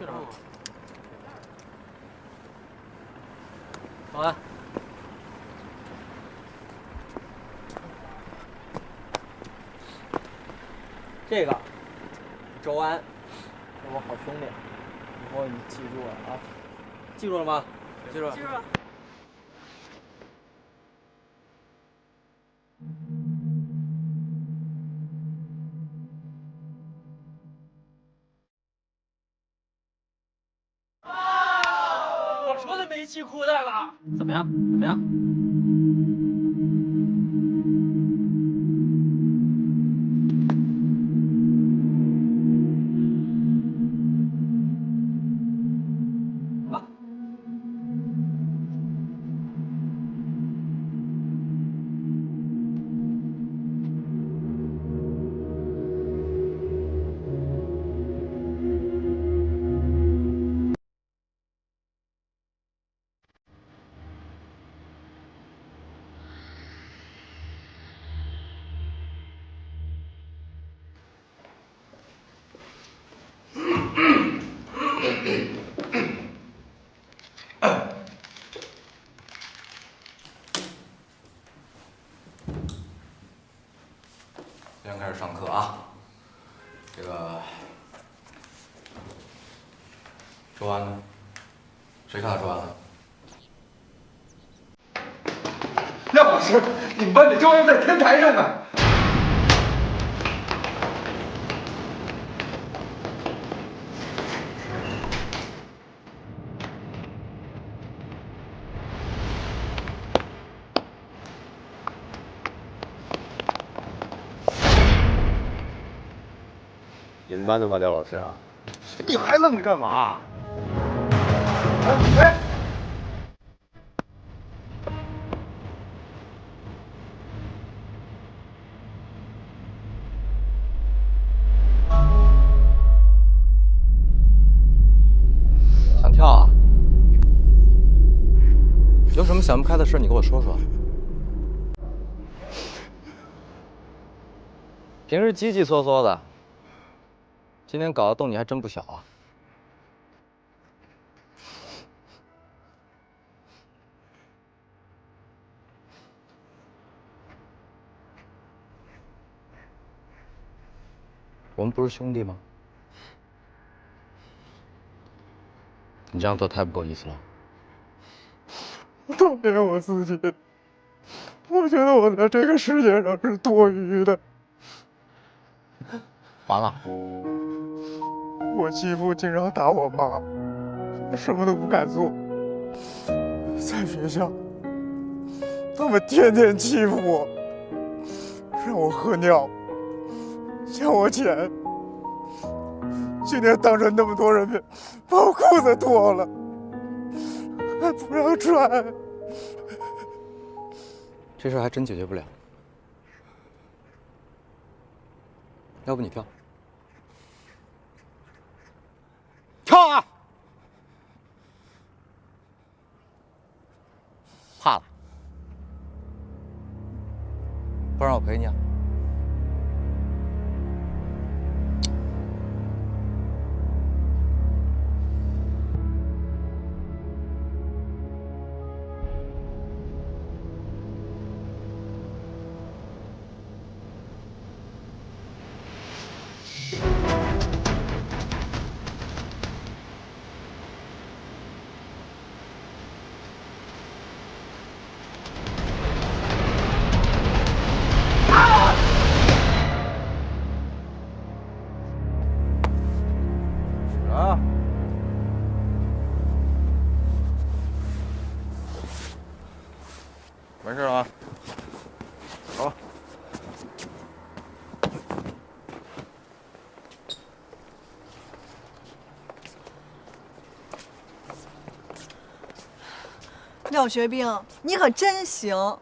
去哪儿？保安，这个周安，是我好兄弟，以后你记住了啊！记住了吗？记住了。记住了。我说的没系裤带吧？怎么样？怎么样？现在开始上课啊！这个周安呢？谁看到周安了？廖老师，你们班的周安在天台上呢。你们班的吧，廖老师啊？你还愣着干嘛？哎！想跳啊？有什么想不开的事，你跟我说说。平时叽叽嗦嗦的，今天搞的动静还真不小啊。我们不是兄弟吗？你这样做太不够意思了。讨厌我自己，我觉得我在这个世界上是多余的。完了。我继父经常打我妈，什么都不敢做。在学校，他们天天欺负我，让我喝尿，欠我钱。今天当着那么多人面，把我裤子脱了，还不让穿。这事还真解决不了。要不你跳？跳啊！怕了？不然我陪你啊。啊！完事了吗？走。廖学兵，你可真行！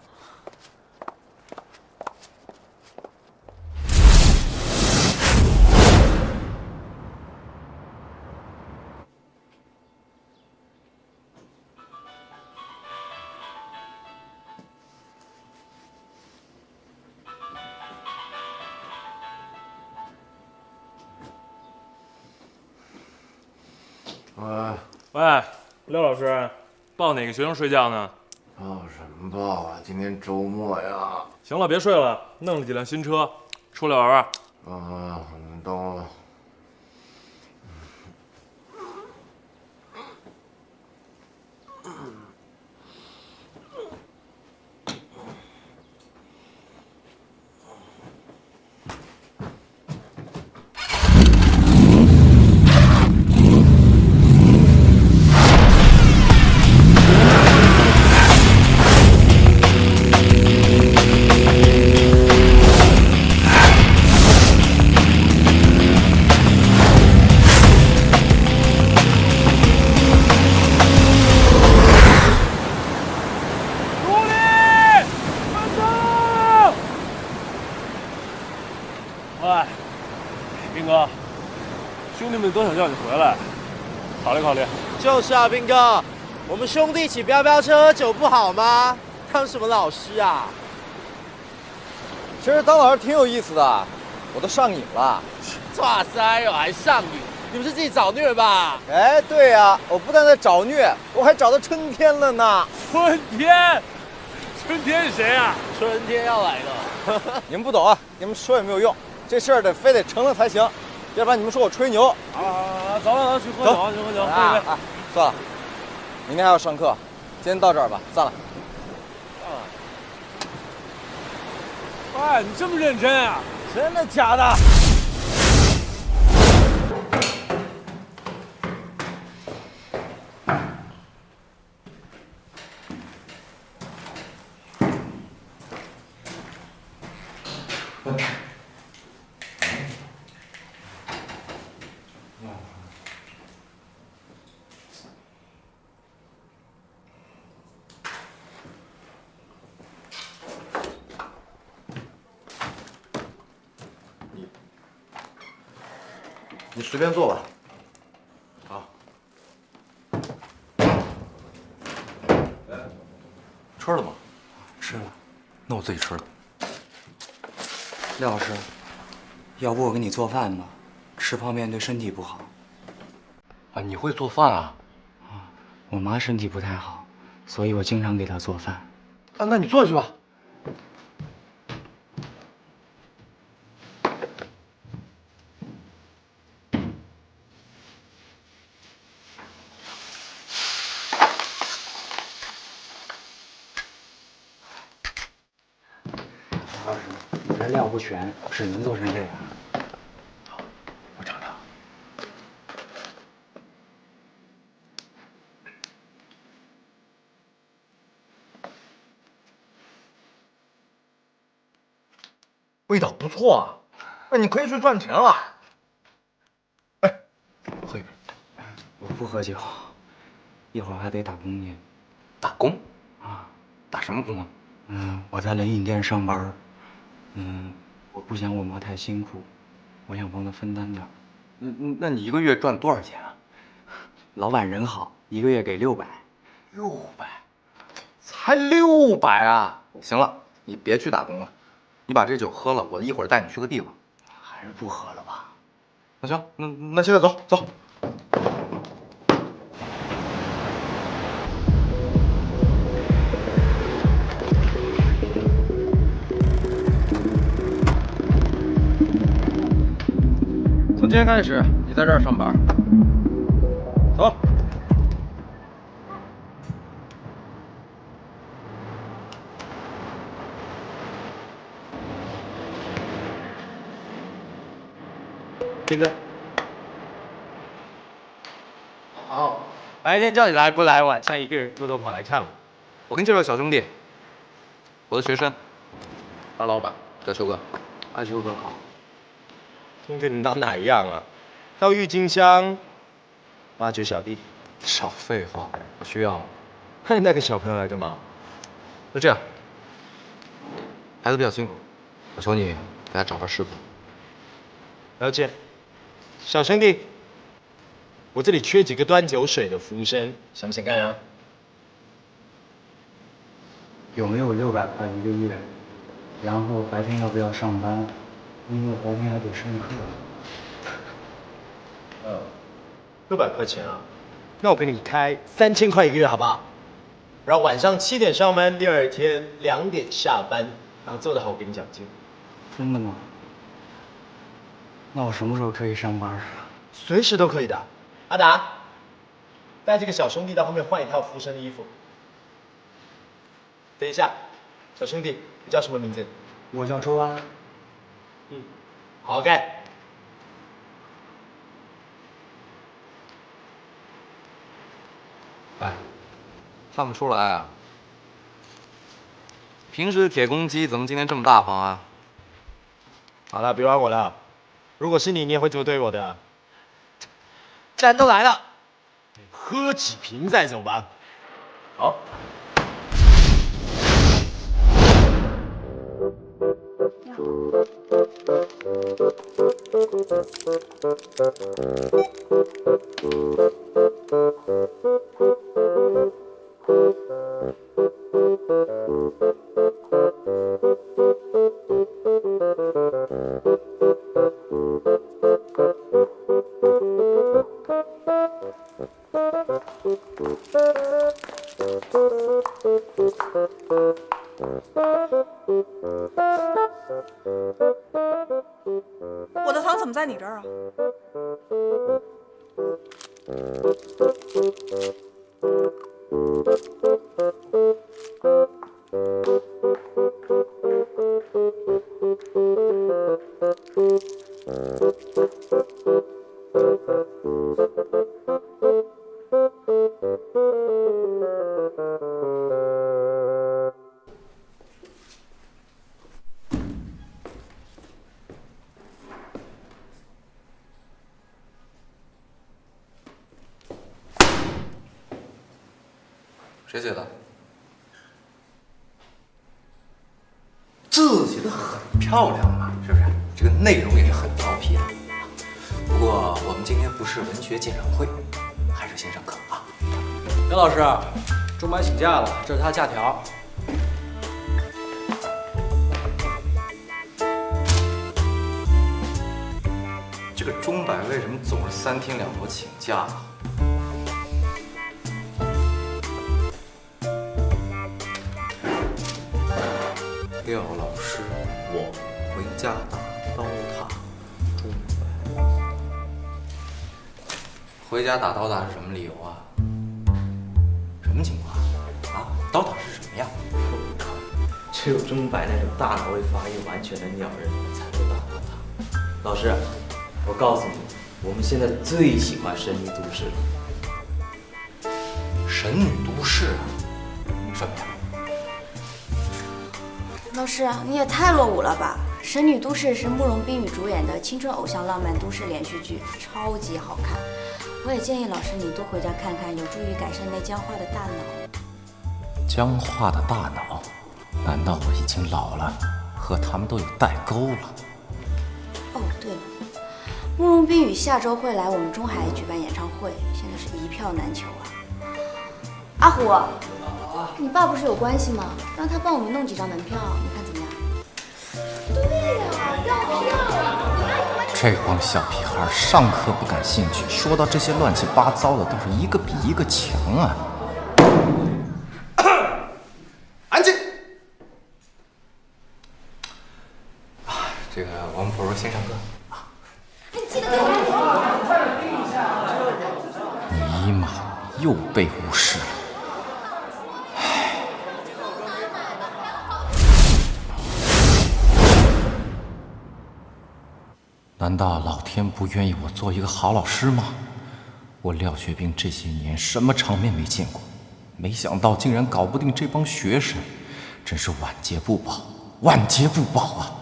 喂，廖老师，抱哪个学生睡觉呢？抱什么抱啊？今天周末呀。行了，别睡了，弄了几辆新车，出来玩玩。等我。喂，兵哥，兄弟们都想叫你回来，考虑考虑。就是啊，兵哥，我们兄弟一起飙飙车喝酒不好吗？当什么老师啊？其实当老师挺有意思的，我都上瘾了。哇塞哟，还上瘾？你不是自己找虐吧？哎，对呀，我不但在找虐，我还找到春天了呢。春天，春天是谁啊？春天要来了。你们不懂啊，你们说也没有用，这事儿非得成了才行，要不然你们说我吹牛。走了，去喝酒，去喝酒，喝一杯。算了，明天还要上课，今天到这儿吧，散了。哎，你这么认真啊？真的假的？你随便坐吧。好。吃了吗？吃了，那我自己吃了。廖老师，要不我给你做饭吧？吃泡面对身体不好。啊，你会做饭啊？我妈身体不太好，所以我经常给她做饭。啊，那你坐去吧。老师，你这料不全，只能做成这样。好，我尝尝。味道不错啊，那你可以去赚钱了。哎，喝一杯。我不喝酒，一会儿还得打工去。打工？啊，打什么工啊？我在冷饮店上班。我不想我妈太辛苦，我想帮她分担点。那你一个月赚多少钱啊？老板人好，一个月给600。600，才600啊！行了，你别去打工了，你把这酒喝了，我一会儿带你去个地方。还是不喝了吧？那行，那现在走走。从今天开始，你在这儿上班。走。兵哥，好，白天叫你来不来，晚上一个人偷偷跑来看我。我给你介绍小兄弟，我的学生，大老板叫秋哥。阿秋哥好。听着你到哪样啊？到郁金香挖掘小弟。少废话，我需要。那个小朋友来干嘛？就这样，孩子比较辛苦，我求你给他找个师傅。了解。小兄弟，我这里缺几个端酒水的服务生，想不想干啊？有没有600块一个月？然后白天要不要上班？因为白天还得上课。 600块钱啊？那我给你开3000块1个月，好不好？然后晚上7点上班，第二天2点下班，然后做得好我给你奖金。真的吗？那我什么时候可以上班啊？随时都可以的。阿达，带这个小兄弟到后面换一套服身的衣服。等一下，小兄弟，你叫什么名字？我叫周安。好好干。哎，看不出来啊。平时铁公鸡怎么今天这么大方啊？好了，别玩我了。如果是你，你也会这么对我的。既然都来了，喝几瓶再走吧。好。我的糖怎么在你这儿啊？谁写的？字写的很漂亮嘛，是不是？这个内容也是很调皮的。不过我们今天不是文学鉴赏会，还是先上课啊。刘老师，钟白请假了，这是他假条。这个钟柏为什么总是3天2头请假呢？廖老师，我回家打刀塔。钟柏，回家打刀塔是什么理由啊？什么情况啊？刀塔是什么呀？只有钟柏那种大脑会发育完全的鸟人才能打到他。老师，我告诉你，我们现在最喜欢神女都市了。神女都市啊？什么呀？老师，你也太落伍了吧！《神女都市》是慕容冰雨主演的青春偶像浪漫都市连续剧，超级好看。我也建议老师你多回家看看，有助于改善那僵化的大脑。僵化的大脑？难道我已经老了，和他们都有代沟了？哦，对了，慕容冰雨下周会来我们中海举办演唱会，现在是一票难求啊。阿虎，你爸不是有关系吗？让他帮我们弄几张门票，你看怎么样？对呀，要票！这帮小屁孩上课不感兴趣，说到这些乱七八糟的，都是一个比一个强啊！安静！这个我们不如先上课啊。记得给我尼玛，又被无视了。难道老天不愿意我做一个好老师吗？我廖学兵这些年什么场面没见过，没想到竟然搞不定这帮学生，真是晚节不保，晚节不保啊！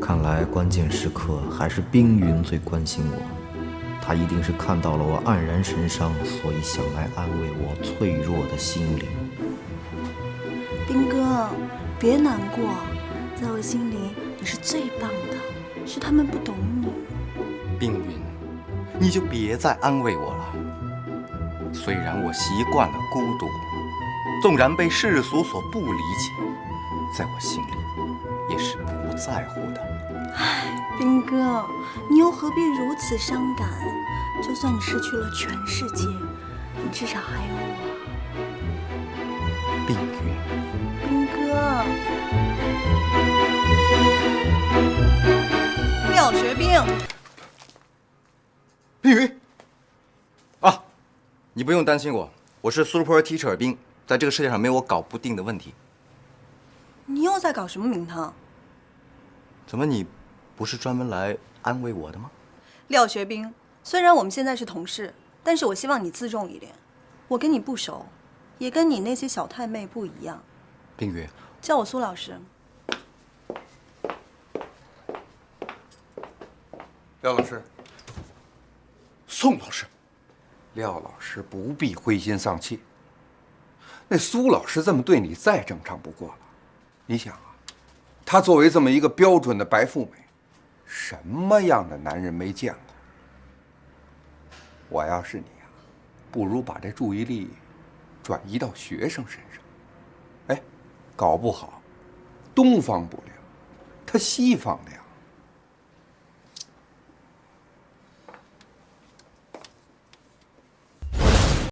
看来关键时刻还是冰云最关心我，他一定是看到了我黯然神伤，所以想来安慰我脆弱的心灵。兵哥，别难过，在我心里你是最棒的，是他们不懂你。冰云，你就别再安慰我了。虽然我习惯了孤独，纵然被世俗所不理解，在我心里也是不在乎的。唉，兵哥，你又何必如此伤感？就算你失去了全世界，你至少还有我。冰月，兵哥，廖学兵，冰云啊，你不用担心我，我是 Super Teacher 冰，在这个世界上没有我搞不定的问题。你又在搞什么名堂？怎么你不是专门来安慰我的吗？廖学兵，虽然我们现在是同事，但是我希望你自重一点。我跟你不熟，也跟你那些小太妹不一样。冰月，叫我苏老师。廖老师，宋老师，廖老师不必灰心丧气。那苏老师这么对你，再正常不过了。你想啊，她作为这么一个标准的白富美，什么样的男人没见过？我要是你啊，不如把这注意力转移到学生身上。哎，搞不好东方不亮，他西方亮。